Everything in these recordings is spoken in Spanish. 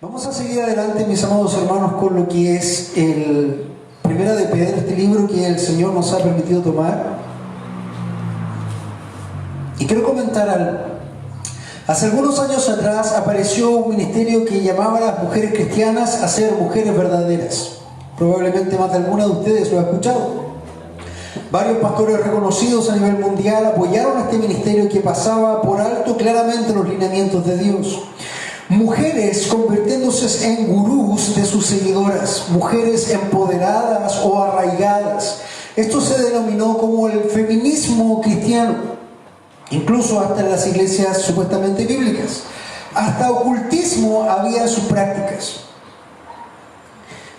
Vamos a seguir adelante, mis amados hermanos, con lo que es el Primera de Pedro, este libro que el Señor nos ha permitido tomar. Y quiero comentar algo. Hace algunos años atrás apareció un ministerio que llamaba a las mujeres cristianas a ser mujeres verdaderas. Probablemente más de alguna de ustedes lo ha escuchado. Varios pastores reconocidos a nivel mundial apoyaron a este ministerio que pasaba por alto claramente los lineamientos de Dios. Mujeres convirtiéndose en gurús de sus seguidoras, mujeres empoderadas o arraigadas. Esto se denominó como el feminismo cristiano, incluso hasta en las iglesias supuestamente bíblicas. Hasta ocultismo había en sus prácticas.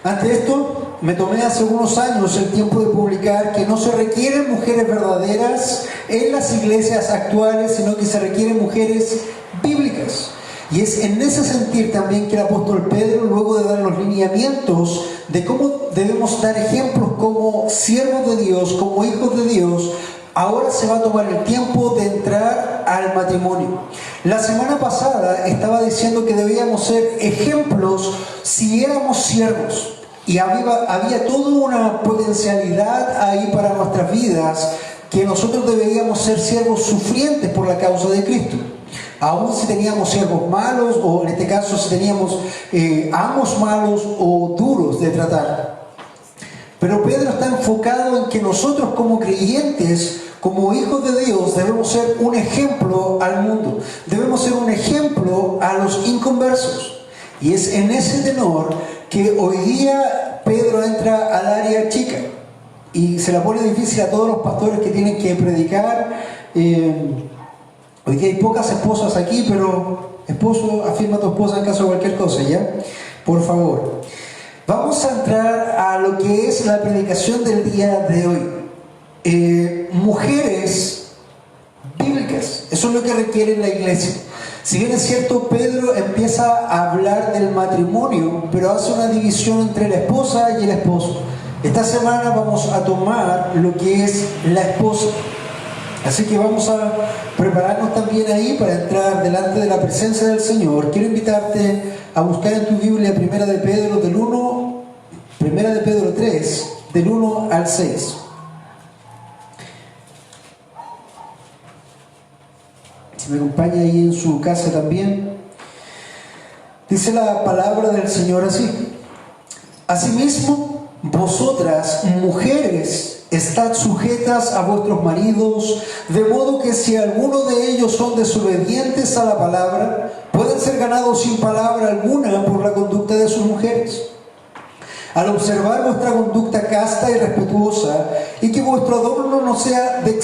Ante esto, me tomé hace unos años el tiempo de publicar que no se requieren mujeres verdaderas en las iglesias actuales, sino que se requieren mujeres bíblicas. Y es en ese sentir también que el apóstol Pedro, luego de dar los lineamientos de cómo debemos dar ejemplos como siervos de Dios, como hijos de Dios, ahora se va a tomar el tiempo de entrar al matrimonio. La semana pasada estaba diciendo que debíamos ser ejemplos si éramos siervos. Y había toda una potencialidad ahí para nuestras vidas, que nosotros deberíamos ser siervos sufrientes por la causa de Cristo. Aún si teníamos siervos malos, o en este caso si teníamos amos malos o duros de tratar. Pero Pedro está enfocado en que nosotros como creyentes, como hijos de Dios, debemos ser un ejemplo al mundo. Debemos ser un ejemplo a los inconversos. Y es en ese tenor que hoy día Pedro entra al área chica. Y se la pone difícil a todos los pastores que tienen que predicar. Hoy día hay pocas esposas aquí, pero esposo, afirma a tu esposa en caso de cualquier cosa, ¿ya? Por favor. Vamos a entrar a lo que es la predicación del día de hoy. Mujeres bíblicas, eso es lo que requiere la iglesia. Si bien es cierto, Pedro empieza a hablar del matrimonio, pero hace una división entre la esposa y el esposo. Esta semana vamos a tomar lo que es la esposa. Así que vamos a prepararnos también ahí para entrar delante de la presencia del Señor. Quiero invitarte a buscar en tu Biblia Primera de Pedro 3, del 1 al 6. Si me acompaña ahí en su casa también. Dice la palabra del Señor así: Asimismo, vosotras, mujeres, estad sujetas a vuestros maridos, de modo que si alguno de ellos son desobedientes a la palabra, pueden ser ganados sin palabra alguna por la conducta de sus mujeres. Al observar vuestra conducta casta y respetuosa, y que vuestro adorno no sea de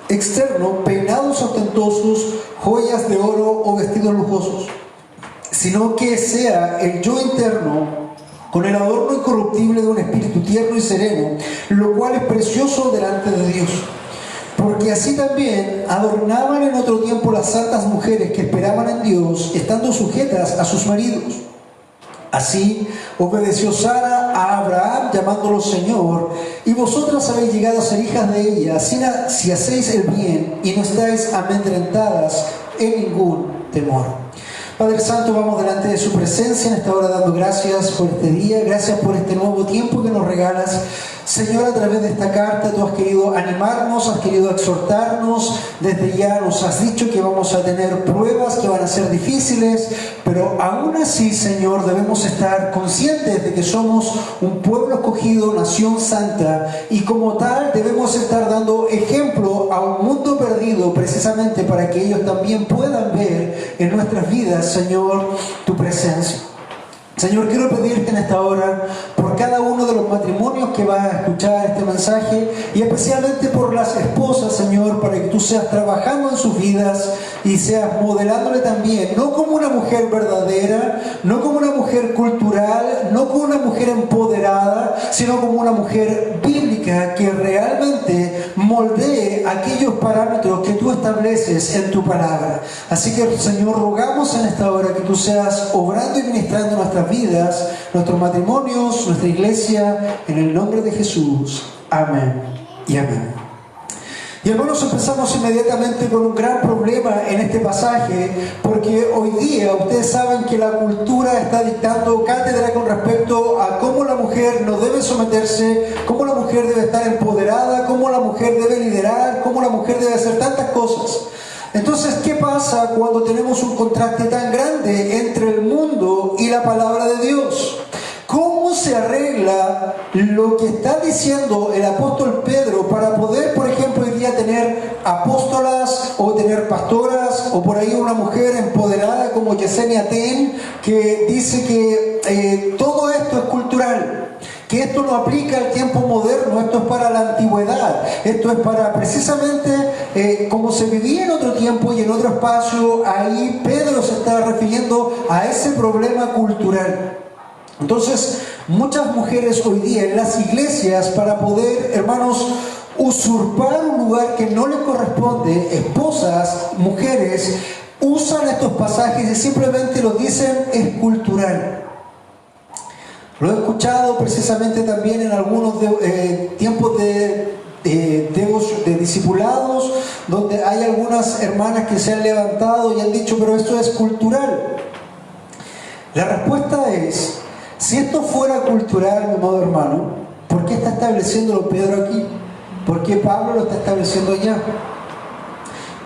externo, peinados ostentosos, joyas de oro o vestidos lujosos, sino que sea el yo interno, con el adorno incorruptible de un espíritu tierno y sereno, lo cual es precioso delante de Dios. Porque así también adornaban en otro tiempo las santas mujeres que esperaban en Dios, estando sujetas a sus maridos. Así obedeció Sara a Abraham, llamándolo Señor, y vosotras habéis llegado a ser hijas de ella, si hacéis el bien y no estáis amedrentadas en ningún temor. Padre Santo, vamos delante de su presencia en esta hora dando gracias por este día, gracias por este nuevo tiempo que nos regalas. Señor, a través de esta carta tú has querido animarnos, has querido exhortarnos. Desde ya nos has dicho que vamos a tener pruebas que van a ser difíciles, pero aún así, Señor, debemos estar conscientes de que somos un pueblo escogido, nación santa, y como tal debemos estar dando ejemplo a un mundo perdido, precisamente para que ellos también puedan ver en nuestras vidas, Señor, tu presencia. Señor, quiero pedirte en esta hora por cada uno de los matrimonios que va a escuchar este mensaje, y especialmente por las esposas, Señor, para que tú seas trabajando en sus vidas y seas modelándole también, no como una mujer verdadera, no como una mujer cultural, no como una mujer empoderada, sino como una mujer bíblica que realmente moldee aquellos parámetros que tú estableces en tu palabra. Así que, Señor, rogamos en esta hora que tú seas obrando y ministrando nuestras vidas, nuestros matrimonios, nuestra iglesia, en el nombre de Jesús. Amén y amén. Y hermanos, empezamos inmediatamente con un gran problema en este pasaje, porque hoy día ustedes saben que la cultura está dictando cátedra con respecto a cómo la mujer no debe someterse, cómo la mujer debe estar empoderada, cómo la mujer debe liderar, cómo la mujer debe hacer tantas cosas. Entonces, ¿qué pasa cuando tenemos un contraste tan grande entre el mundo y la palabra de Dios? ¿Cómo se arregla lo que está diciendo el apóstol Pedro para poder, por ejemplo, hoy día tener apóstolas o tener pastoras o por ahí una mujer empoderada como Yesenia Ten, que dice que todo esto es cultural, que esto no aplica al tiempo moderno, esto es para la antigüedad, esto es para precisamente como se vivía en otro tiempo y en otro espacio? Ahí Pedro se está refiriendo a ese problema cultural. Entonces, muchas mujeres hoy día en las iglesias, para poder, hermanos, usurpar un lugar que no les corresponde, esposas, mujeres, usan estos pasajes y simplemente los dicen es cultural. Lo he escuchado precisamente también en algunos tiempos de discipulados, donde hay algunas hermanas que se han levantado y han dicho, pero esto es cultural. La respuesta es, si esto fuera cultural, mi amado hermano, ¿por qué está estableciéndolo Pedro aquí? ¿Por qué Pablo lo está estableciendo allá?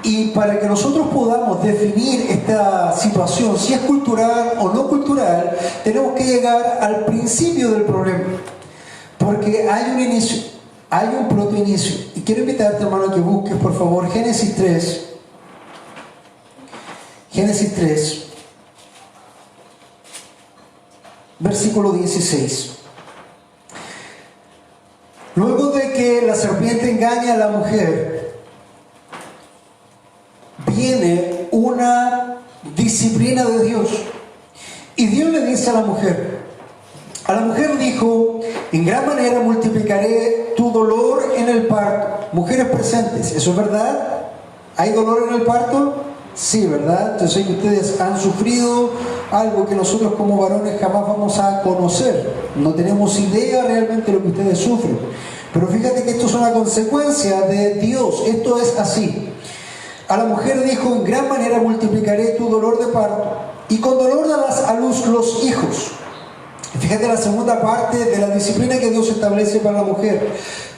Y para que nosotros podamos definir esta situación, si es cultural o no cultural, tenemos que llegar al principio del problema. Porque hay un inicio, hay un protoinicio. Y quiero invitarte, hermano, a que busques, por favor, Génesis 3. Génesis 3. Versículo 16. Luego de que la serpiente engaña a la mujer, viene una disciplina de Dios. Y Dios le dice a la mujer dijo, en gran manera multiplicaré tu dolor en el parto. Mujeres presentes, ¿eso es verdad? ¿Hay dolor en el parto? Sí, ¿verdad? Yo sé que ustedes han sufrido algo que nosotros como varones jamás vamos a conocer. No tenemos idea realmente de lo que ustedes sufren. Pero fíjate que esto es una consecuencia de Dios. Esto es así. A la mujer dijo, en gran manera multiplicaré tu dolor de parto, y con dolor darás a luz los hijos. Fíjate la segunda parte de la disciplina que Dios establece para la mujer.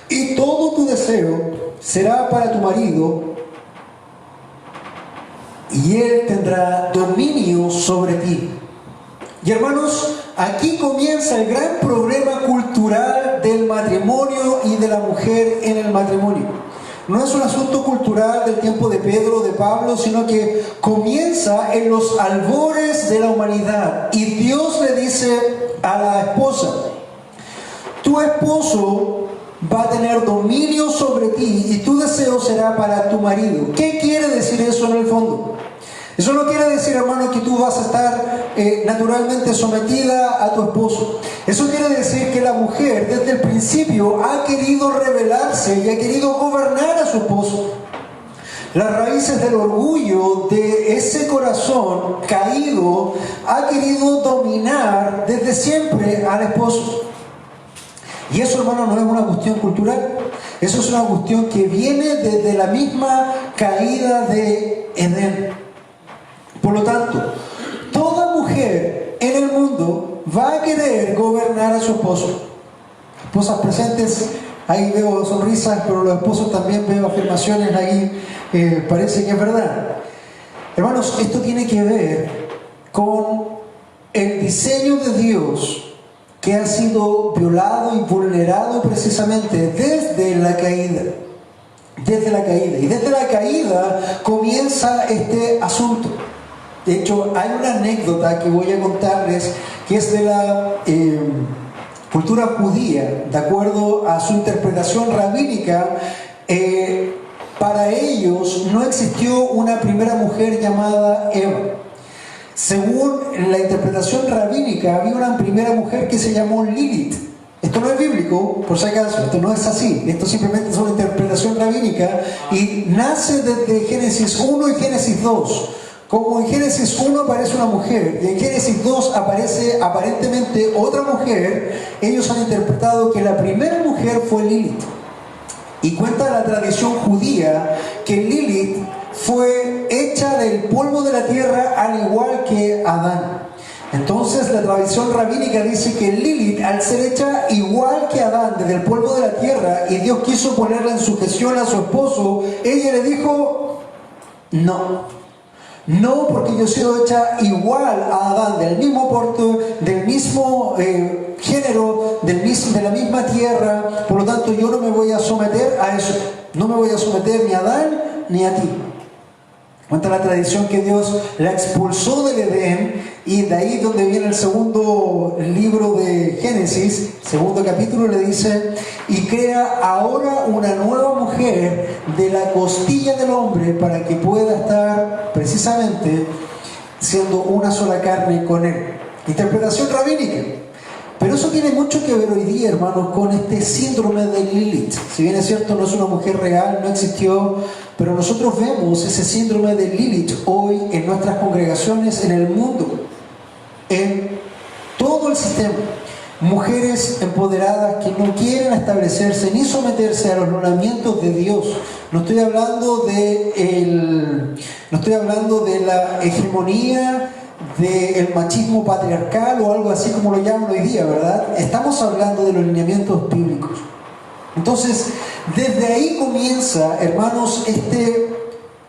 Y todo tu deseo será para tu marido, y él tendrá dominio sobre ti. Y hermanos, aquí comienza el gran problema cultural del matrimonio y de la mujer en el matrimonio. No es un asunto cultural del tiempo de Pedro o de Pablo, sino que comienza en los albores de la humanidad. Y Dios le dice a la esposa, tu esposo va a tener dominio sobre ti y tu deseo será para tu marido. ¿Qué quiere decir eso en el fondo? Eso no quiere decir, hermano, que tú vas a estar naturalmente sometida a tu esposo. Eso quiere decir que la mujer desde el principio ha querido rebelarse y ha querido gobernar a su esposo. Las raíces del orgullo de ese corazón caído ha querido dominar desde siempre al esposo. Y eso, hermano, no es una cuestión cultural. Eso es una cuestión que viene desde la misma caída de Edén. Por lo tanto, toda mujer en el mundo va a querer gobernar a su esposo. Esposas presentes, ahí veo sonrisas, pero los esposos también veo afirmaciones ahí, parece que es verdad. Hermanos, esto tiene que ver con el diseño de Dios que ha sido violado y vulnerado precisamente desde la caída. Desde la caída. Y desde la caída comienza este asunto. De hecho, hay una anécdota que voy a contarles que es de la cultura judía, de acuerdo a su interpretación rabínica. Para ellos no existió una primera mujer llamada Eva. Según la interpretación rabínica, había una primera mujer que se llamó Lilith. Esto no es bíblico, por si acaso, esto no es así. Esto simplemente es una interpretación rabínica y nace desde Génesis 1 y Génesis 2. Como en Génesis 1 aparece una mujer y en Génesis 2 aparece aparentemente otra mujer, ellos han interpretado que la primera mujer fue Lilith. Y cuenta la tradición judía fue hecha del polvo de la tierra al igual que Adán. Entonces la tradición rabínica dice que Lilith, al ser hecha igual que Adán desde el polvo de la tierra, y Dios quiso ponerla en sujeción a su esposo, ella le dijo, no, porque yo he sido hecha igual a Adán, del mismo porte, del mismo género, de la misma tierra, por lo tanto yo no me voy a someter a eso, no me voy a someter ni a Adán ni a ti. Cuenta la tradición que Dios la expulsó del Edén, y de ahí donde viene el segundo libro de Génesis, segundo capítulo, le dice, y crea ahora una nueva mujer de la costilla del hombre para que pueda estar precisamente siendo una sola carne con él. Interpretación rabínica. Pero eso tiene mucho que ver hoy día, hermanos, con este síndrome de Lilith. Si bien es cierto, no es una mujer real, no existió, pero nosotros vemos ese síndrome de Lilith hoy en nuestras congregaciones, en el mundo, en todo el sistema. Mujeres empoderadas que no quieren establecerse ni someterse a los lineamientos de Dios. No estoy hablando de la hegemonía del machismo patriarcal o algo así como lo llaman hoy día, ¿verdad? Estamos hablando de los lineamientos bíblicos. Entonces, desde ahí comienza, hermanos, este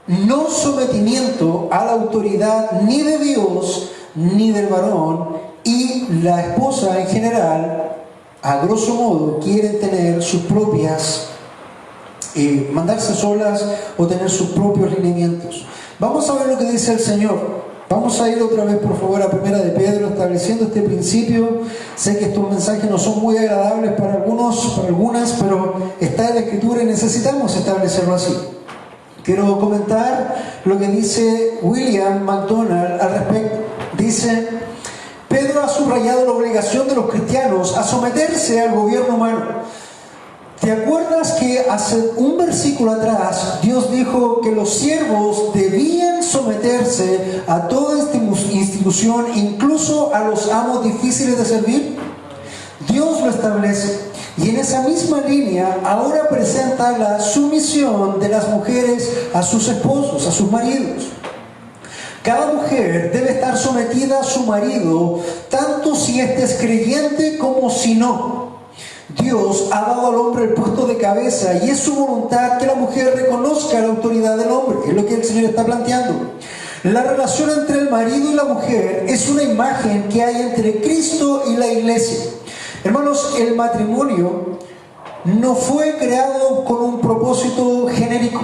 no sometimiento a la autoridad ni de Dios ni del varón, y la esposa en general, a grosso modo, quieren tener sus propias, mandarse solas o tener sus propios lineamientos. Vamos a ver lo que dice el Señor. Vamos a ir otra vez, por favor, a Primera de Pedro, estableciendo este principio. Sé que estos mensajes no son muy agradables para algunos, para algunas, pero está en la Escritura y necesitamos establecerlo así. Quiero comentar lo que dice William MacDonald al respecto. Dice, Pedro ha subrayado la obligación de los cristianos a someterse al gobierno humano. ¿Te acuerdas que hace un versículo atrás Dios dijo que los siervos debían someterse a toda esta institución, incluso a los amos difíciles de servir? Dios lo establece, y en esa misma línea ahora presenta la sumisión de las mujeres a sus esposos, a sus maridos. Cada mujer debe estar sometida a su marido, tanto si éste es creyente como si no. Dios ha dado al hombre el puesto de cabeza, y es su voluntad que la mujer reconozca la autoridad del hombre. Es lo que el Señor está planteando. La relación entre el marido y la mujer es una imagen que hay entre Cristo y la iglesia. Hermanos, el matrimonio no fue creado con un propósito genérico.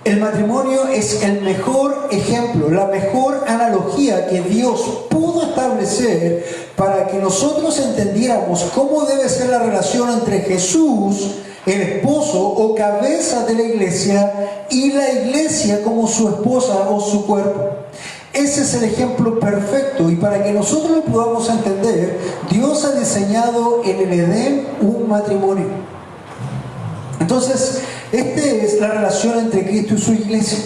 El matrimonio es el mejor ejemplo, la mejor analogía que Dios pudo establecer para que nosotros entendiéramos cómo debe ser la relación entre Jesús, el esposo o cabeza de la iglesia, y la iglesia como su esposa o su cuerpo. Ese es el ejemplo perfecto, y para que nosotros lo podamos entender, Dios ha diseñado en el Edén un matrimonio. Entonces, esta es la relación entre Cristo y su iglesia.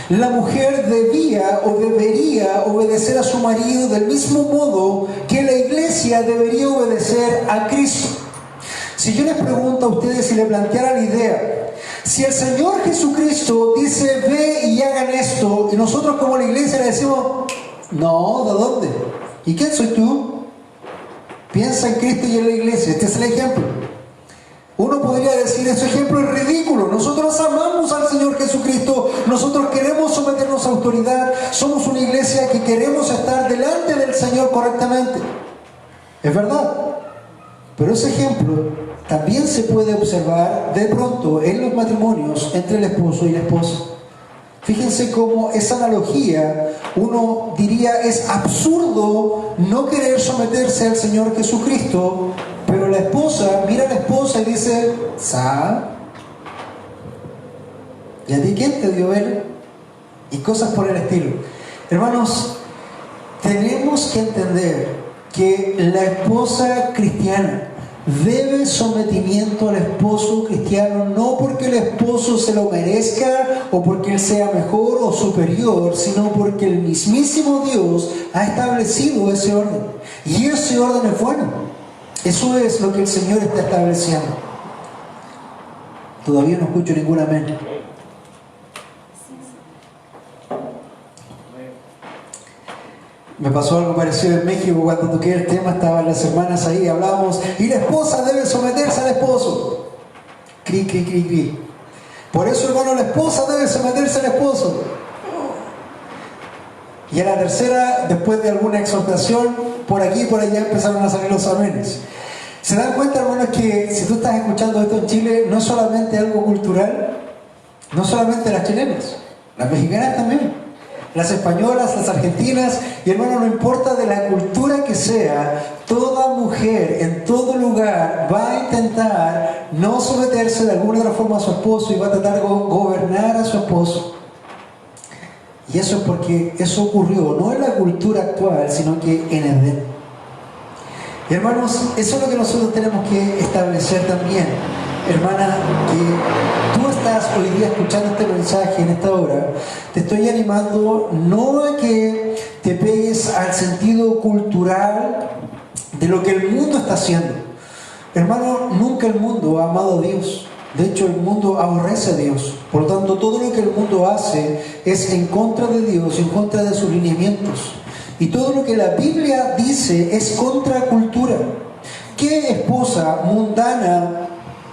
La mujer debía o debería obedecer a su marido del mismo modo que la iglesia debería obedecer a Cristo. Si yo les pregunto a ustedes, si le planteara la idea, si el Señor Jesucristo dice, ve y hagan esto, y nosotros como la iglesia le decimos, no, ¿de dónde? ¿Y quién soy tú? Piensa en Cristo y en la iglesia. Este es el ejemplo. Uno podría decir, ese ejemplo es ridículo. Nosotros amamos al Señor Jesucristo, nosotros queremos someternos a autoridad, somos una iglesia que queremos estar delante del Señor correctamente. Es verdad, pero ese ejemplo también se puede observar de pronto en los matrimonios entre el esposo y la esposa. Fíjense cómo esa analogía, uno diría, es absurdo no querer someterse al Señor Jesucristo, pero la esposa mira a la esposa y dice, ¿sa? ¿Y a ti quién te dio él? Y cosas por el estilo. Hermanos, tenemos que entender que la esposa cristiana debe sometimiento al esposo cristiano, no porque el esposo se lo merezca o porque él sea mejor o superior, sino porque el mismísimo Dios ha establecido ese orden, y ese orden es bueno. Eso es lo que el Señor está estableciendo. Todavía no escucho ningún amén. Me pasó algo parecido en México cuando toqué el tema, estaban las hermanas ahí, hablábamos, y la esposa debe someterse al esposo. Cri, cri, cri, cri. Por eso, hermano, la esposa debe someterse al esposo. Y a la tercera, después de alguna exhortación, por aquí y por allá empezaron a salir los amenes. ¿Se dan cuenta, hermanos, que si tú estás escuchando esto en Chile, no es solamente algo cultural, no solamente las chilenas, las mexicanas también, las españolas, las argentinas, y hermano, no importa de la cultura que sea, toda mujer en todo lugar va a intentar no someterse de alguna otra forma a su esposo y va a tratar de gobernar a su esposo. Y eso es porque eso ocurrió no en la cultura actual, sino que en Edén. Y hermanos, eso es lo que nosotros tenemos que establecer también. Hermana, que tú estás hoy día escuchando este mensaje en esta hora, te estoy animando no a que te pegues al sentido cultural de lo que el mundo está haciendo. Hermano, nunca el mundo ha amado a Dios. De hecho, el mundo aborrece a Dios. Por lo tanto, todo lo que el mundo hace es en contra de Dios, en contra de sus lineamientos. Y todo lo que la Biblia dice es contracultura. ¿Qué esposa mundana,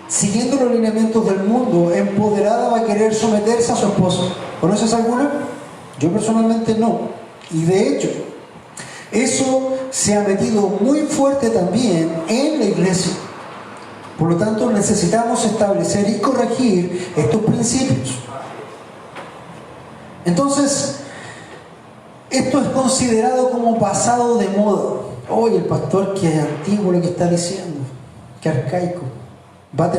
siguiendo los lineamientos del mundo, empoderada, va a querer someterse a su esposo? ¿Conoces alguna? Yo personalmente no. Y de hecho, eso se ha metido muy fuerte también en la iglesia. Por lo tanto, necesitamos establecer y corregir estos principios. Entonces, esto es considerado como pasado de moda. Oye, el pastor, que antiguo lo que está diciendo, que arcaico. Vamos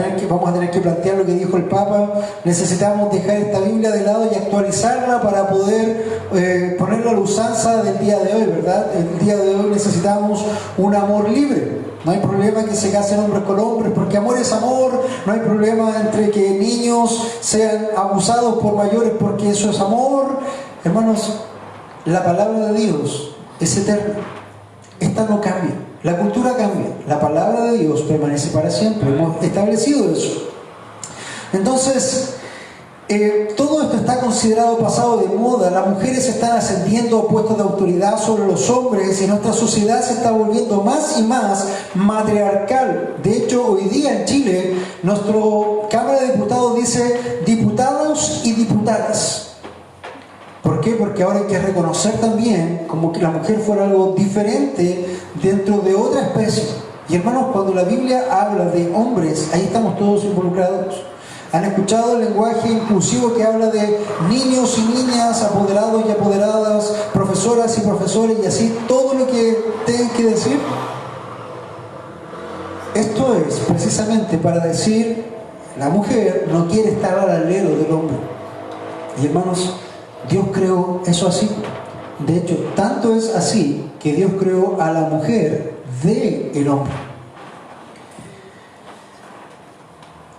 a tener que plantear lo que dijo el Papa. Necesitamos dejar esta Biblia de lado y actualizarla para poder ponerla a la usanza del día de hoy, ¿verdad? El día de hoy necesitamos un amor libre. No hay problema que se casen hombres con hombres, porque amor es amor. No hay problema entre que niños sean abusados por mayores, porque eso es amor. Hermanos, la palabra de Dios es eterna. Esta no cambia. La cultura cambia. La palabra de Dios permanece para siempre. Hemos establecido eso. Entonces, todo esto está considerado pasado de moda. Las mujeres están ascendiendo a puestos de autoridad sobre los hombres y nuestra sociedad se está volviendo más y más matriarcal. De hecho, hoy día en Chile, nuestra Cámara de Diputados dice diputados y diputadas. ¿Por qué? Porque ahora hay que reconocer también como que la mujer fuera algo diferente dentro de otra especie. Y hermanos, cuando la Biblia habla de hombres, ahí estamos todos involucrados. ¿Han escuchado el lenguaje inclusivo que habla de niños y niñas, apoderados y apoderadas, profesoras y profesores y así, todo lo que tengan que decir? Esto es precisamente para decir, la mujer no quiere estar al alero del hombre. Y hermanos, Dios creó eso así. De hecho, tanto es así que Dios creó a la mujer del hombre.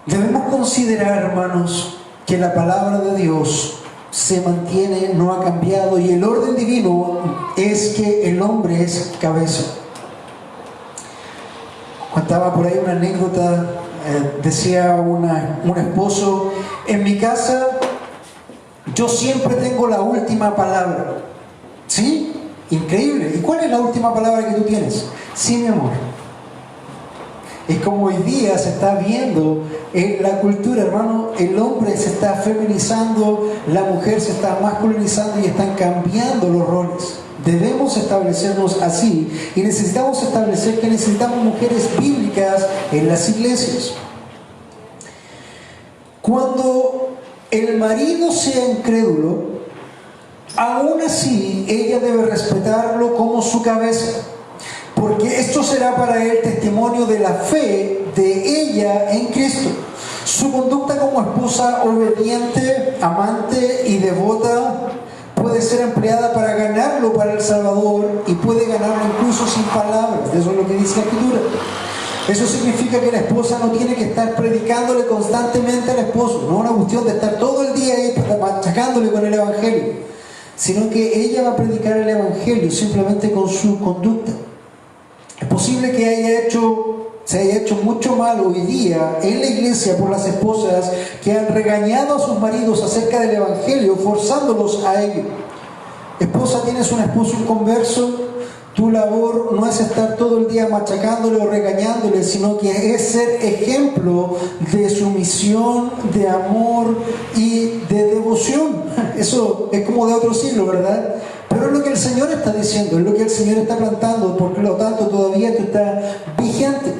Debemos considerar, hermanos, que la palabra de Dios se mantiene, no ha cambiado, y el orden divino es que el hombre es cabeza. Contaba por ahí una anécdota, decía un esposo, en mi casa yo siempre tengo la última palabra. ¿Sí? Increíble. ¿Y cuál es la última palabra que tú tienes? Sí, mi amor. Es como hoy día se está viendo en la cultura, hermano, el hombre se está feminizando, la mujer se está masculinizando y están cambiando los roles. Debemos establecernos así y necesitamos establecer que necesitamos mujeres bíblicas en las iglesias. Cuando el marido sea incrédulo, aún así ella debe respetarlo como su cabeza, porque esto será para él testimonio de la fe de ella en Cristo. Su conducta como esposa obediente, amante y devota puede ser empleada para ganarlo para el Salvador y puede ganarlo incluso sin palabras. Eso es lo que dice la Escritura. Eso significa que la esposa no tiene que estar predicándole constantemente al esposo, no es una cuestión de estar todo el día ahí machacándole con el Evangelio, sino que ella va a predicar el Evangelio simplemente con su conducta. Es posible que se haya hecho mucho mal hoy día en la iglesia por las esposas que han regañado a sus maridos acerca del Evangelio, forzándolos a ello. Esposa, tienes un esposo inconverso, tu labor no es estar todo el día machacándole o regañándole, sino que es ser ejemplo de sumisión, de amor y de devoción. Eso es como de otro siglo, ¿verdad? Pero es lo que el Señor está diciendo, es lo que el Señor está plantando, porque lo tanto todavía esto está vigente.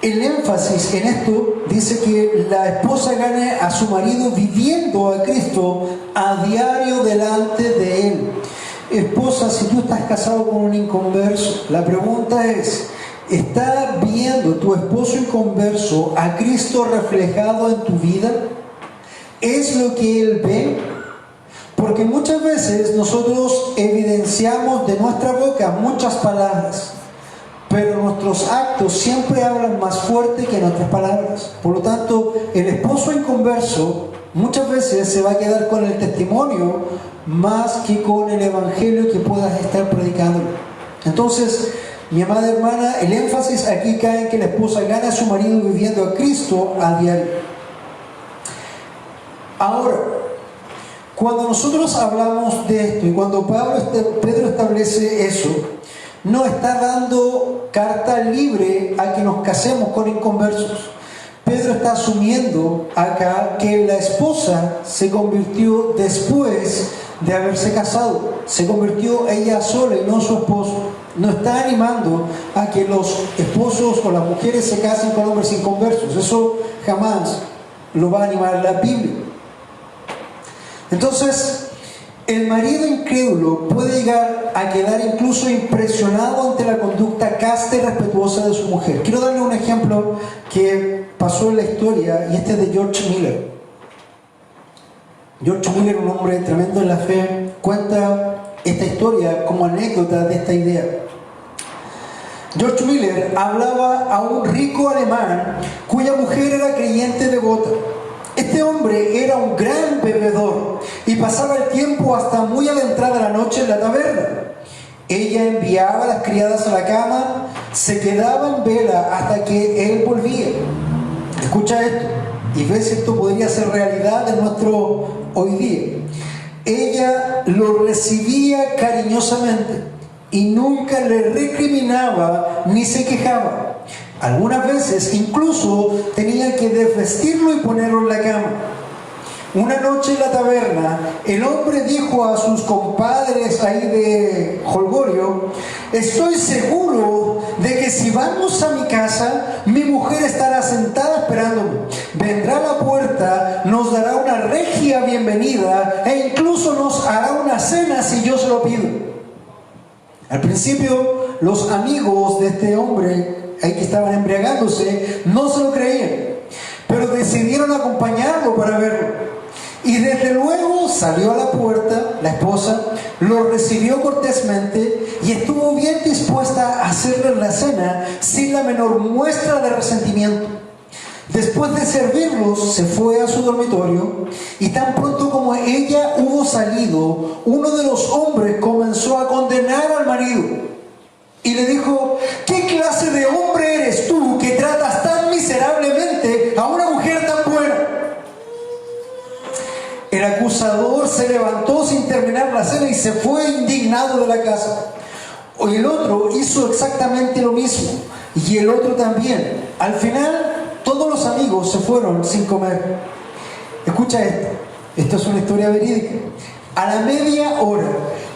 El énfasis en esto dice que la esposa gane a su marido viviendo a Cristo a diario delante de él. Esposa, si tú estás casado con un inconverso, la pregunta es, ¿está viendo tu esposo inconverso a Cristo reflejado en tu vida? ¿Es lo que él ve? Porque muchas veces nosotros evidenciamos de nuestra boca muchas palabras, pero nuestros actos siempre hablan más fuerte que nuestras palabras. Por lo tanto, el esposo inconverso muchas veces se va a quedar con el testimonio más que con el evangelio que puedas estar predicando. Entonces, mi amada hermana, el énfasis aquí cae en que la esposa gana a su marido viviendo a Cristo a diario. Ahora, cuando nosotros hablamos de esto y cuando Pedro establece eso, no está dando carta libre a que nos casemos con inconversos. Pedro está asumiendo acá que la esposa se convirtió después de haberse casado. Se convirtió ella sola y no su esposo. No está animando a que los esposos o las mujeres se casen con hombres inconversos. Eso jamás lo va a animar la Biblia. Entonces, el marido incrédulo puede llegar a quedar incluso impresionado ante la conducta casta y respetuosa de su mujer. Quiero darle un ejemplo que pasó en la historia, y este es de George Miller. George Miller, un hombre tremendo en la fe, cuenta esta historia como anécdota de esta idea. George Miller hablaba a un rico alemán cuya mujer era creyente devota. Este hombre era un gran bebedor y pasaba el tiempo hasta muy adentrada la noche en la taberna. Ella enviaba a las criadas a la cama, se quedaba en vela hasta que él volvía. Escucha esto y ve si esto podría ser realidad en nuestro hoy día. Ella lo recibía cariñosamente y nunca le recriminaba ni se quejaba. Algunas veces incluso tenía que desvestirlo y ponerlo en la cama. Una noche en la taberna, el hombre dijo a sus compadres ahí de jolgorio: estoy seguro de que si vamos a mi casa, mi mujer estará sentada esperándome. Vendrá a la puerta, nos dará una regia bienvenida e incluso nos hará una cena si yo se lo pido. Al principio, los amigos de este hombre ahí que estaban embriagándose no se lo creían, pero decidieron acompañarlo para verlo. Y desde luego salió a la puerta, la esposa lo recibió cortésmente y estuvo bien dispuesta a hacerle la cena sin la menor muestra de resentimiento. Después de servirlos, se fue a su dormitorio y tan pronto como ella hubo salido, uno de los hombres comenzó a condenar al marido. Y le dijo: ¿qué clase de hombre eres tú que tratas tan miserablemente a una mujer tan buena? El acusador se levantó sin terminar la cena y se fue indignado de la casa. El otro hizo exactamente lo mismo, y el otro también. Al final, todos los amigos se fueron sin comer. Escucha esto, esto es una historia verídica. A la media hora,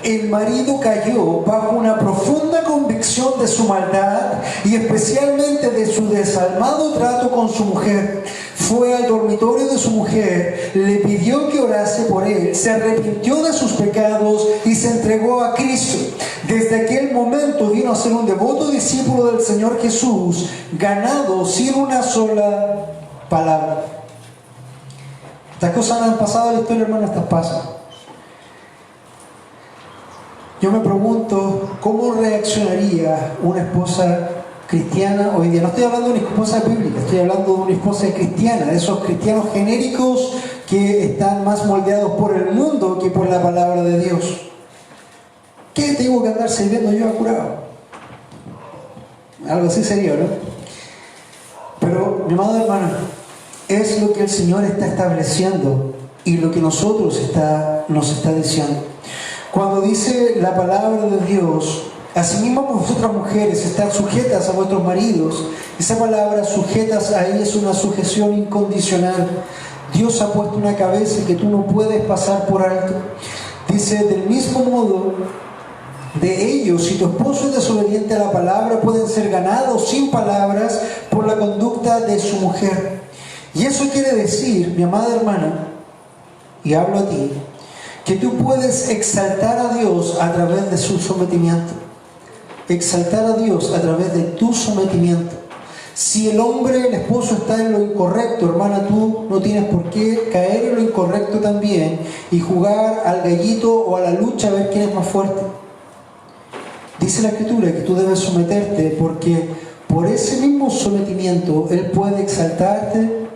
el marido cayó bajo una profunda convicción de su maldad y especialmente de su desalmado trato con su mujer. Fue al dormitorio de su mujer, le pidió que orase por él, se arrepintió de sus pecados y se entregó a Cristo. Desde aquel momento vino a ser un devoto discípulo del Señor Jesús, ganado sin una sola palabra. Estas cosas han pasado en la historia, hermano, estas pasan. Yo me pregunto, ¿cómo reaccionaría una esposa cristiana hoy día? No estoy hablando de una esposa bíblica, estoy hablando de una esposa cristiana, de esos cristianos genéricos que están más moldeados por el mundo que por la palabra de Dios. ¿Qué tengo que andar sirviendo yo a curado? Algo así sería, ¿no? Pero, mi amado hermano, es lo que el Señor está estableciendo y lo que nos está diciendo. cuando dice la palabra de Dios, asimismo vosotras mujeres están sujetas a vuestros maridos, esa palabra sujetas ahí es una sujeción incondicional. Dios ha puesto una cabeza que tú no puedes pasar por alto. Dice, del mismo modo, de ellos, si tu esposo es desobediente a la palabra, pueden ser ganados sin palabras por la conducta de su mujer. Y eso quiere decir, mi amada hermana, y hablo a ti, que tú puedes exaltar a Dios a través de su sometimiento. Exaltar a Dios a través de tu sometimiento. Si el hombre, el esposo está en lo incorrecto, hermana, tú no tienes por qué caer en lo incorrecto también y jugar al gallito o a la lucha a ver quién es más fuerte. Dice la Escritura que tú debes someterte porque por ese mismo sometimiento Él puede exaltarte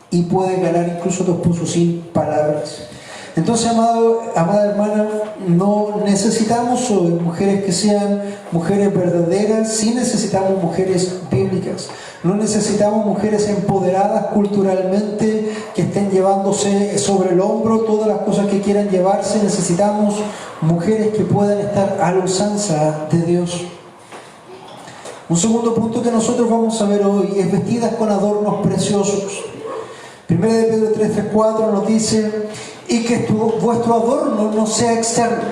y puede ganar incluso a tu esposo sin palabras. Entonces, amada hermana, no necesitamos hoy mujeres que sean mujeres verdaderas, sí necesitamos mujeres bíblicas. No necesitamos mujeres empoderadas culturalmente que estén llevándose sobre el hombro todas las cosas que quieran llevarse. Necesitamos mujeres que puedan estar a la usanza de Dios. Un segundo punto que nosotros vamos a ver hoy es vestidas con adornos preciosos. 1 de Pedro 3:4 nos dice, y que vuestro adorno no sea externo.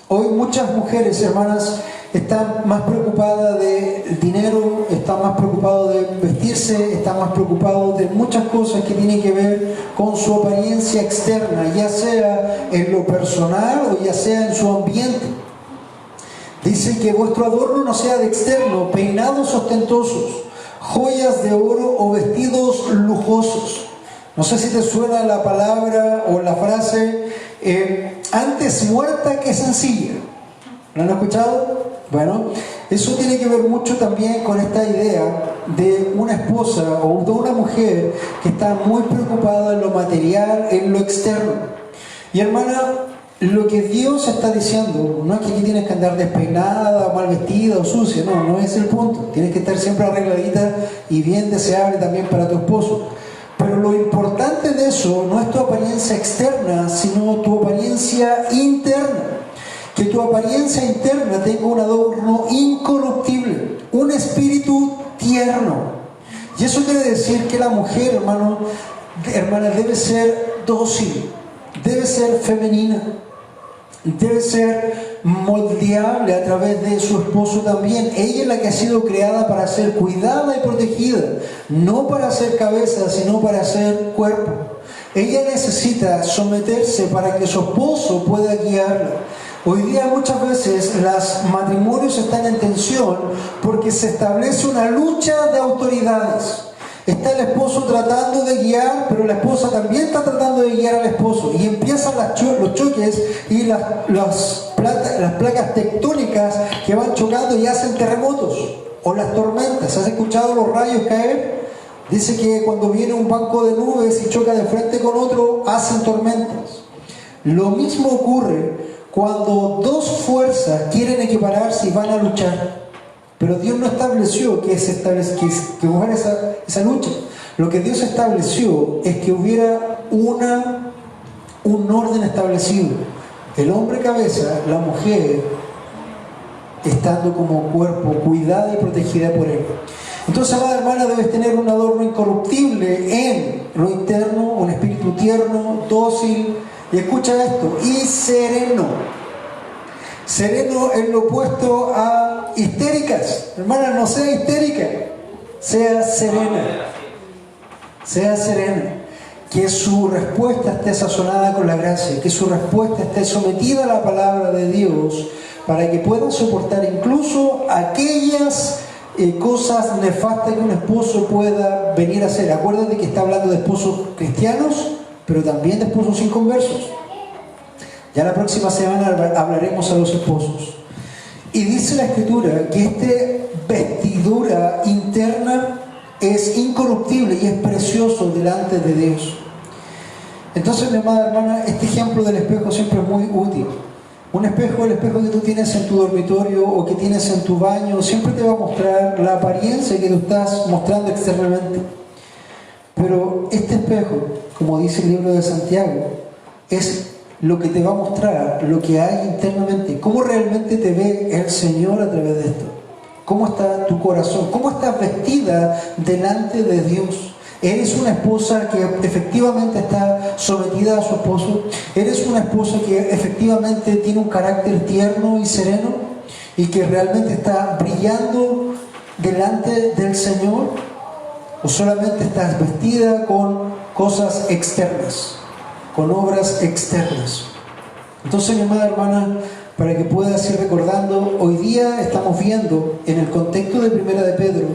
Hoy muchas mujeres, hermanas, están más preocupadas de dinero, están más preocupadas de vestirse, están más preocupadas de muchas cosas que tienen que ver con su apariencia externa, ya sea en lo personal o ya sea en su ambiente. Dice que vuestro adorno no sea de externo, peinados ostentosos, joyas de oro o vestidos lujosos. No sé si te suena la palabra o la frase, antes muerta que sencilla. ¿Lo han escuchado? Bueno, eso tiene que ver mucho también con esta idea de una esposa o de una mujer que está muy preocupada en lo material, en lo externo. Y hermana, lo que Dios está diciendo, no es que aquí tienes que andar despeinada, mal vestida o sucia, no es el punto. Tienes que estar siempre arregladita y bien deseable también para tu esposo. Pero lo importante de eso no es tu apariencia externa, sino tu apariencia interna. Que tu apariencia interna tenga un adorno incorruptible, un espíritu tierno. Y eso quiere decir que la mujer, hermana, debe ser dócil, debe ser femenina, debe ser moldeable a través de su esposo también. Ella es la que ha sido creada para ser cuidada y protegida, no para ser cabeza, sino para ser cuerpo. Ella necesita someterse para que su esposo pueda guiarla. Hoy día muchas veces los matrimonios están en tensión porque se establece una lucha de autoridades. Está el esposo tratando de guiar, pero la esposa también está tratando de guiar al esposo. Y empiezan los choques y las placas tectónicas que van chocando y hacen terremotos. O las tormentas. ¿Has escuchado los rayos caer? Dice que cuando viene un banco de nubes y choca de frente con otro, hacen tormentas. Lo mismo ocurre cuando dos fuerzas quieren equipararse y van a luchar. Pero Dios no estableció que hubiera esa lucha. Lo que Dios estableció es que hubiera un orden establecido. El hombre cabeza, la mujer estando como cuerpo, cuidada y protegida por Él. Entonces, amada hermana, debes tener un adorno incorruptible en lo interno, un espíritu tierno, dócil, y escucha esto, y sereno. Sereno es lo opuesto a histéricas. Hermana, no sea histérica, sea serena. Sea serena. Que su respuesta esté sazonada con la gracia, que su respuesta esté sometida a la palabra de Dios, para que pueda soportar incluso aquellas cosas nefastas que un esposo pueda venir a hacer. Acuérdate que está hablando de esposos cristianos, pero también de esposos inconversos. Ya la próxima semana hablaremos a los esposos. Y dice la Escritura que esta vestidura interna es incorruptible y es precioso delante de Dios. Entonces, mi amada hermana, este ejemplo del espejo siempre es muy útil. Un espejo, el espejo que tú tienes en tu dormitorio o que tienes en tu baño, siempre te va a mostrar la apariencia que tú estás mostrando externamente. Pero este espejo, como dice el libro de Santiago, es lo que te va a mostrar lo que hay internamente, cómo realmente te ve el Señor a través de esto. ¿Cómo está tu corazón? ¿Cómo estás vestida delante de Dios? ¿Eres una esposa que efectivamente está sometida a su esposo? ¿Eres una esposa que efectivamente tiene un carácter tierno y sereno y que realmente está brillando delante del Señor? ¿O solamente estás vestida con cosas externas, con obras externas? Entonces, mi amada hermana, para que puedas ir recordando, hoy día estamos viendo en el contexto de Primera de Pedro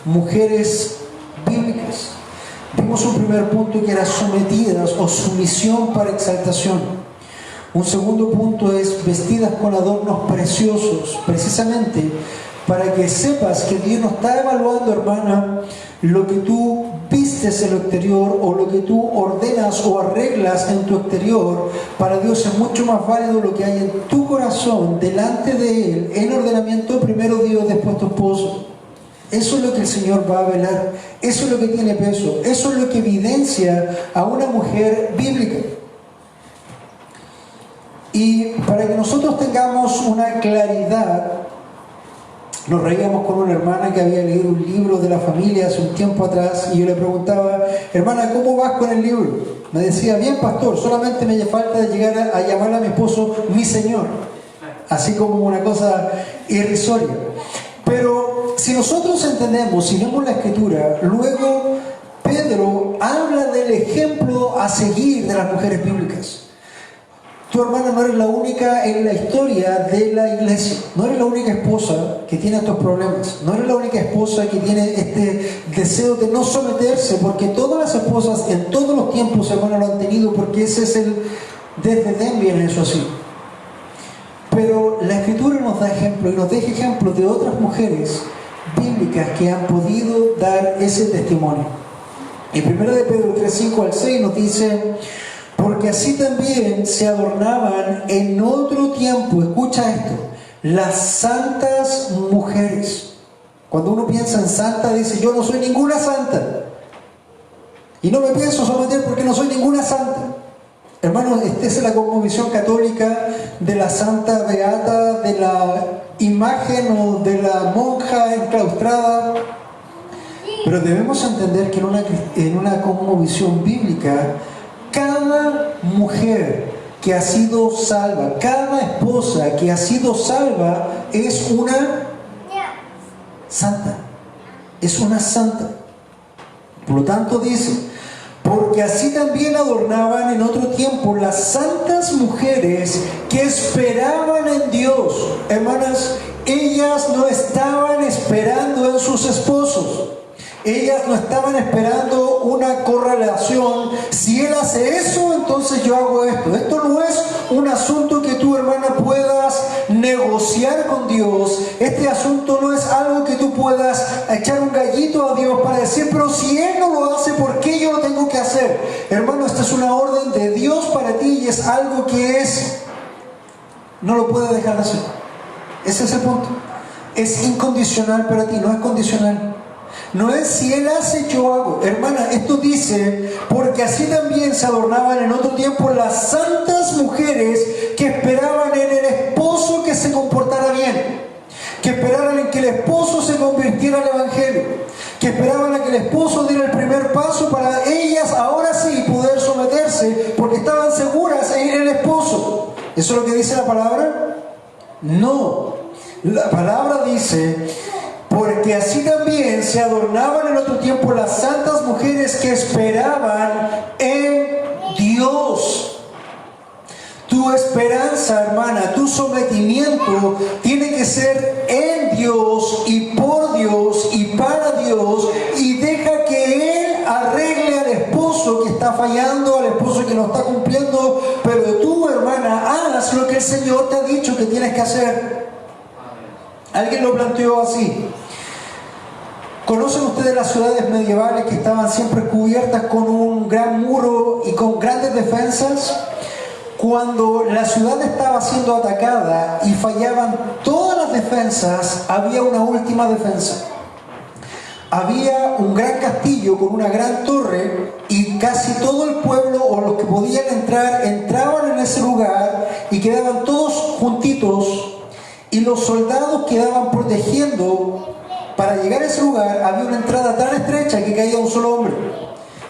mujeres bíblicas. Vimos un primer punto que era sometidas o sumisión para exaltación. Un segundo punto es vestidas con adornos preciosos, precisamente para que sepas que Dios no está evaluando, hermana, lo que tú vistes en lo exterior o lo que tú ordenas o arreglas en tu exterior. Para Dios es mucho más válido lo que hay en tu corazón delante de Él, en ordenamiento, primero Dios, después tu esposo. Eso es lo que el Señor va a velar, eso es lo que tiene peso, eso es lo que evidencia a una mujer bíblica. Y para que nosotros tengamos una claridad, nos reíamos con una hermana que había leído un libro de la familia hace un tiempo atrás y yo le preguntaba: hermana, ¿cómo vas con el libro? Me decía: bien, pastor, solamente me falta llegar a llamar a mi esposo mi señor, así como una cosa irrisoria. Pero si nosotros entendemos, si vemos la Escritura, luego Pedro habla del ejemplo a seguir de las mujeres bíblicas. Tu hermana no eres la única en la historia de la iglesia. No eres la única esposa que tiene estos problemas. No eres la única esposa que tiene este deseo de no someterse, porque todas las esposas en todos los tiempos, hermano, lo han tenido, porque ese es el desdén, viene eso así. Pero la Escritura nos da ejemplo y nos deja ejemplos de otras mujeres bíblicas que han podido dar ese testimonio. En 1 de Pedro 3, 5 al 6 nos dice: porque así también se adornaban en otro tiempo, escucha esto, las santas mujeres. Cuando uno piensa en santa, dice: yo no soy ninguna santa. Y no me pienso someter porque no soy ninguna santa. Hermanos, esta es la cosmovisión católica de la santa beata, de la imagen o de la monja enclaustrada. Pero debemos entender que en una cosmovisión bíblica, cada mujer que ha sido salva, cada esposa que ha sido salva es una santa. Es una santa. Por lo tanto dice: porque así también adornaban en otro tiempo las santas mujeres que esperaban en Dios. Hermanas, ellas no estaban esperando en sus esposos. Ellas no estaban esperando una correlación. Si él hace eso, entonces yo hago esto. Esto no es un asunto que tú, hermana, puedas negociar con Dios. Este asunto no es algo que tú puedas echar un gallito a Dios para decir: pero si Él no lo hace, ¿por qué yo lo tengo que hacer? Hermano, esta es una orden de Dios para ti y es algo que no lo puedes dejar de hacer. Ese es el punto. Es incondicional para ti, no es condicional. No es si Él hace, yo hago. Hermana, esto dice: porque así también se adornaban en otro tiempo las santas mujeres que esperaban en el esposo que se comportara bien, que esperaban en que el esposo se convirtiera al Evangelio, que esperaban a que el esposo diera el primer paso para ellas ahora sí poder someterse, porque estaban seguras en el esposo. ¿Eso es lo que dice la palabra? No. La palabra dice: porque así también se adornaban en otro tiempo las santas mujeres que esperaban en Dios. Tu esperanza, hermana, tu sometimiento tiene que ser en Dios y por Dios y para Dios, y deja que Él arregle al esposo que está fallando, al esposo que no está cumpliendo, pero tú, hermana, hagas lo que el Señor te ha dicho que tienes que hacer. Alguien lo planteó así: ¿conocen ustedes las ciudades medievales que estaban siempre cubiertas con un gran muro y con grandes defensas? Cuando la ciudad estaba siendo atacada y fallaban todas las defensas, había una última defensa. Había un gran castillo con una gran torre y casi todo el pueblo o los que podían entrar, entraban en ese lugar y quedaban todos juntitos, y los soldados quedaban protegiendo. Para llegar a ese lugar había una entrada tan estrecha que caía un solo hombre.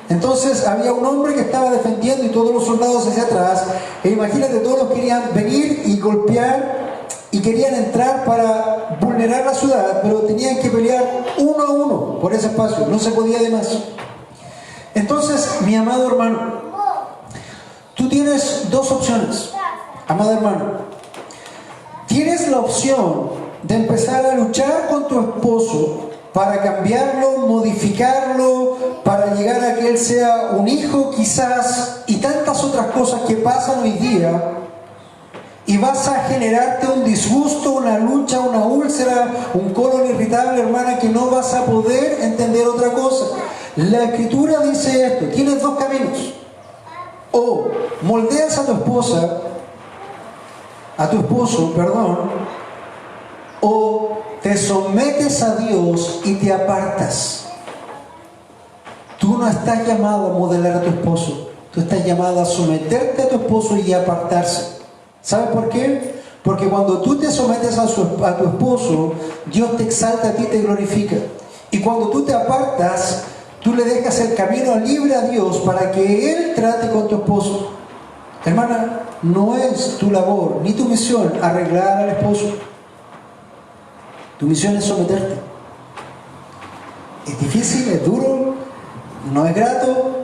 Entonces había un hombre que estaba defendiendo y todos los soldados hacia atrás. E imagínate, todos querían venir y golpear y querían entrar para vulnerar la ciudad, pero tenían que pelear uno a uno por ese espacio, no se podía de más. Entonces, mi amado hermano, tú tienes dos opciones, amado hermano. Tienes la opción de empezar a luchar con tu esposo para cambiarlo, modificarlo, para llegar a que él sea un hijo quizás, y tantas otras cosas que pasan hoy día, y vas a generarte un disgusto, una lucha, una úlcera, un colon irritable, hermana, que no vas a poder entender otra cosa. La Escritura dice esto: tienes dos caminos. O moldeas a tu esposa, a tu esposo, perdón, o te sometes a Dios y te apartas. Tú no estás llamado a modelar a tu esposo, tú estás llamado a someterte a tu esposo y a apartarse. ¿Sabes por qué? Porque cuando tú te sometes a tu esposo, Dios te exalta a ti y te glorifica. Y cuando tú te apartas, tú le dejas el camino libre a Dios para que Él trate con tu esposo. Hermana, no es tu labor ni tu misión arreglar al esposo. Tu misión es someterte. Es difícil, es duro, no es grato,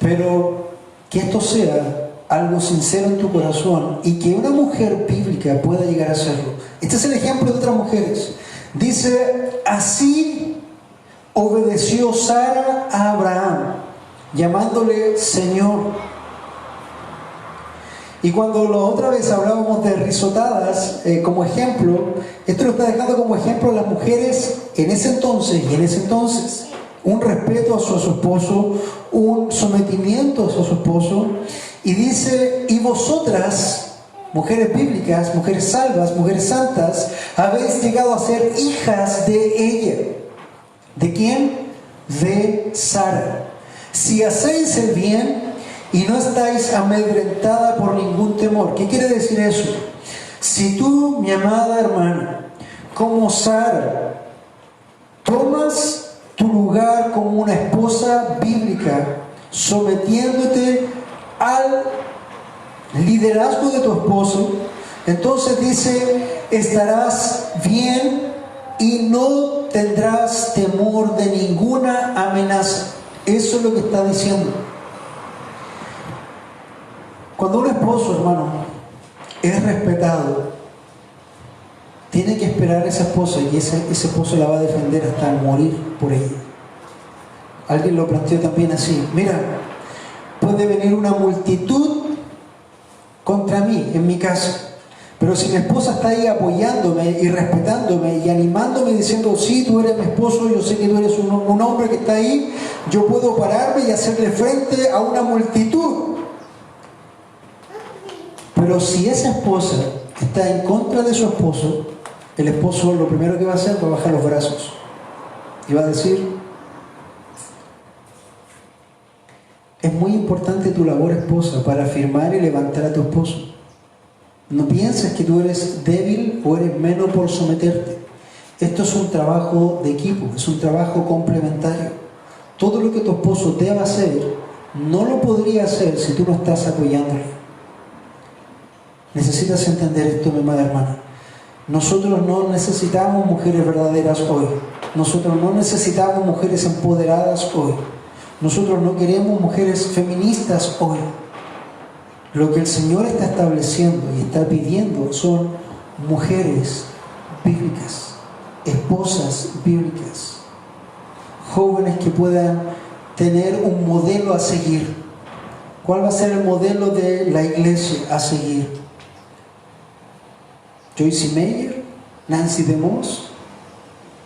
pero que esto sea algo sincero en tu corazón y que una mujer bíblica pueda llegar a hacerlo. Este es el ejemplo de otras mujeres. Dice: así obedeció Sara a Abraham, llamándole Señor. Y cuando la otra vez hablábamos de risotadas como ejemplo, esto lo está dejando como ejemplo a las mujeres en ese entonces y en ese entonces. Un respeto a su esposo, un sometimiento a su esposo. Y dice: y vosotras, mujeres bíblicas, mujeres salvas, mujeres santas, habéis llegado a ser hijas de ella. ¿De quién? De Sara. Si hacéis el bien y no estáis amedrentada por ningún temor. ¿Qué quiere decir eso? Si tú, mi amada hermana, como Sara, tomas tu lugar como una esposa bíblica, sometiéndote al liderazgo de tu esposo, entonces dice: estarás bien y no tendrás temor de ninguna amenaza. Eso es lo que está diciendo. Cuando un esposo, hermano, es respetado, tiene que esperar a esa esposa, y ese esposo la va a defender hasta morir por ella. Alguien lo planteó también así: mira, puede venir una multitud contra mí en mi casa, pero si mi esposa está ahí apoyándome y respetándome y animándome, diciendo: sí, tú eres mi esposo, yo sé que tú eres un hombre que está ahí, yo puedo pararme y hacerle frente a una multitud. Pero si esa esposa está en contra de su esposo, el esposo lo primero que va a hacer va a bajar los brazos y va a decir: es muy importante tu labor, esposa, para afirmar y levantar a tu esposo. No pienses que tú eres débil o eres menos por someterte. Esto es un trabajo de equipo, es un trabajo complementario. Todo lo que tu esposo deba hacer, no lo podría hacer si tú no estás apoyándole. Necesitas entender esto, mi amada hermana. Nosotros no necesitamos mujeres verdaderas hoy. Nosotros no necesitamos mujeres empoderadas hoy. Nosotros no queremos mujeres feministas hoy. Lo que el Señor está estableciendo y está pidiendo son mujeres bíblicas, esposas bíblicas, jóvenes que puedan tener un modelo a seguir. ¿Cuál va a ser el modelo de la iglesia a seguir? Joyce Meyer, Nancy DeMoss.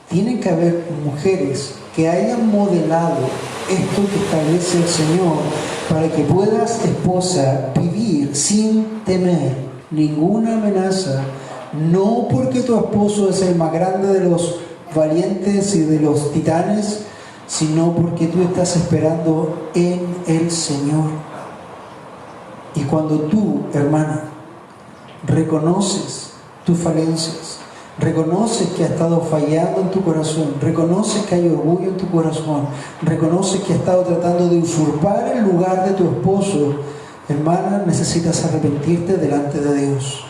Tienen que haber mujeres que hayan modelado esto que establece el Señor, para que puedas, esposa, vivir sin temer ninguna amenaza, no porque tu esposo es el más grande de los valientes y de los titanes, sino porque tú estás esperando en el Señor. Y cuando tú, hermana, reconoces tus falencias, reconoces que ha estado fallando en tu corazón, reconoces que hay orgullo en tu corazón, reconoces que ha estado tratando de usurpar el lugar de tu esposo, hermana, necesitas arrepentirte delante de Dios.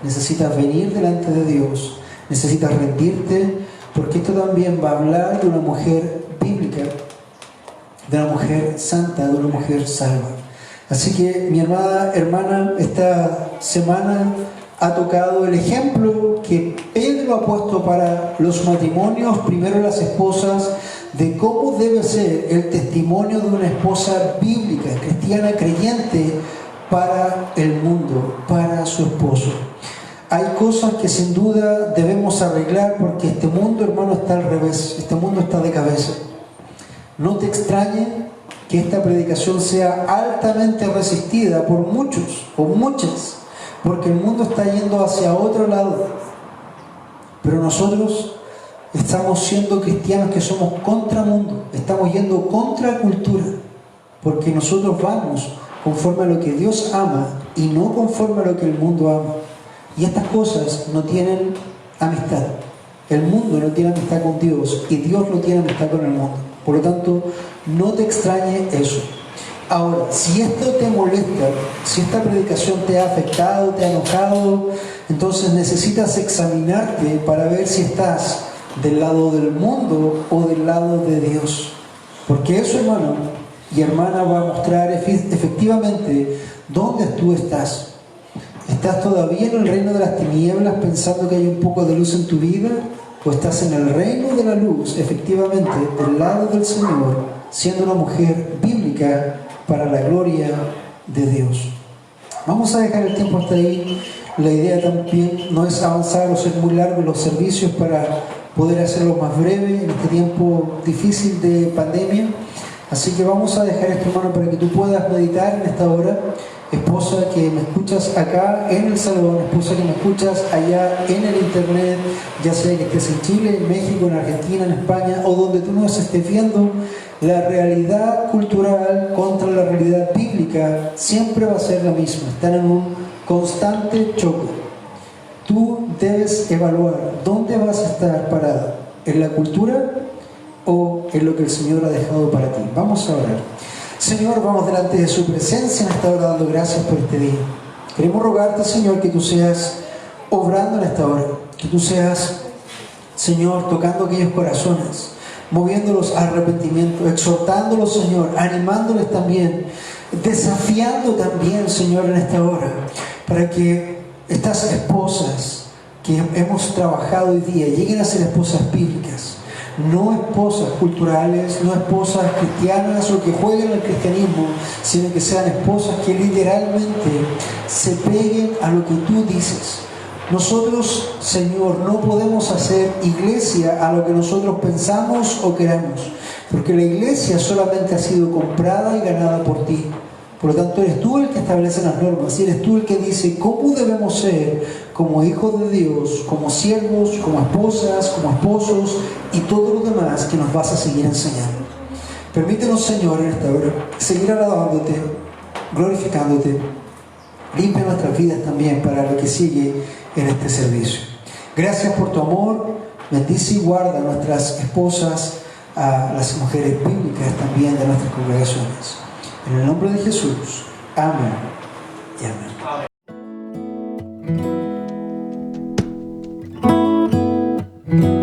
Necesitas venir delante de Dios, necesitas rendirte, porque esto también va a hablar de una mujer bíblica, de una mujer santa, de una mujer salva. Así que mi amada hermana, esta semana ha tocado el ejemplo que Pedro ha puesto para los matrimonios, primero las esposas, de cómo debe ser el testimonio de una esposa bíblica, cristiana, creyente, para el mundo, para su esposo. Hay cosas que sin duda debemos arreglar porque este mundo, hermano, está al revés, este mundo está de cabeza. No te extrañe que esta predicación sea altamente resistida por muchos o muchas, porque el mundo está yendo hacia otro lado. Pero nosotros estamos siendo cristianos que somos contra mundo, estamos yendo contra cultura, porque nosotros vamos conforme a lo que Dios ama y no conforme a lo que el mundo ama. Y estas cosas no tienen amistad. El mundo no tiene amistad con Dios y Dios no tiene amistad con el mundo. Por lo tanto, no te extrañe eso. Ahora, si esto te molesta, si esta predicación te ha afectado, te ha enojado, entonces necesitas examinarte para ver si estás del lado del mundo o del lado de Dios. Porque eso, hermano y hermana, va a mostrar efectivamente dónde tú estás. ¿Estás todavía en el reino de las tinieblas pensando que hay un poco de luz en tu vida? ¿O estás en el reino de la luz, efectivamente, del lado del Señor, siendo una mujer bíblica para la gloria de Dios? Vamos a dejar el tiempo hasta ahí. La idea también no es avanzar o ser muy largos los servicios para poder hacerlo más breve en este tiempo difícil de pandemia. Así que vamos a dejar esto, hermano, para que tú puedas meditar en esta hora. Esposa que me escuchas acá en el salón, esposa que me escuchas allá en el internet, ya sea que estés en Chile, en México, en Argentina, en España o donde tú nos estés viendo, la realidad cultural contra la realidad bíblica siempre va a ser la misma. Están en un constante choque. Tú debes evaluar dónde vas a estar parada, en la cultura o en lo que el Señor ha dejado para ti. Vamos a orar. Señor, vamos delante de su presencia en esta hora dando gracias por este día. Queremos rogarte, Señor, que tú seas obrando en esta hora, que tú seas, Señor, tocando aquellos corazones, moviéndolos a arrepentimiento, exhortándolos, Señor, animándoles también, desafiando también, Señor, en esta hora, para que estas esposas que hemos trabajado hoy día lleguen a ser esposas bíblicas. No esposas culturales, no esposas cristianas o que jueguen al cristianismo, sino que sean esposas que literalmente se peguen a lo que tú dices. Nosotros, Señor, no podemos hacer iglesia a lo que nosotros pensamos o queramos, porque la iglesia solamente ha sido comprada y ganada por ti. Por lo tanto, eres tú el que establece las normas y eres tú el que dice cómo debemos ser como hijos de Dios, como siervos, como esposas, como esposos y todo lo demás que nos vas a seguir enseñando. Permítenos, Señor, en esta hora seguir alabándote, glorificándote. Limpia nuestras vidas también para lo que sigue en este servicio. Gracias por tu amor. Bendice y guarda a nuestras esposas, a las mujeres bíblicas también de nuestras congregaciones. En el nombre de Jesús. Amén y amén.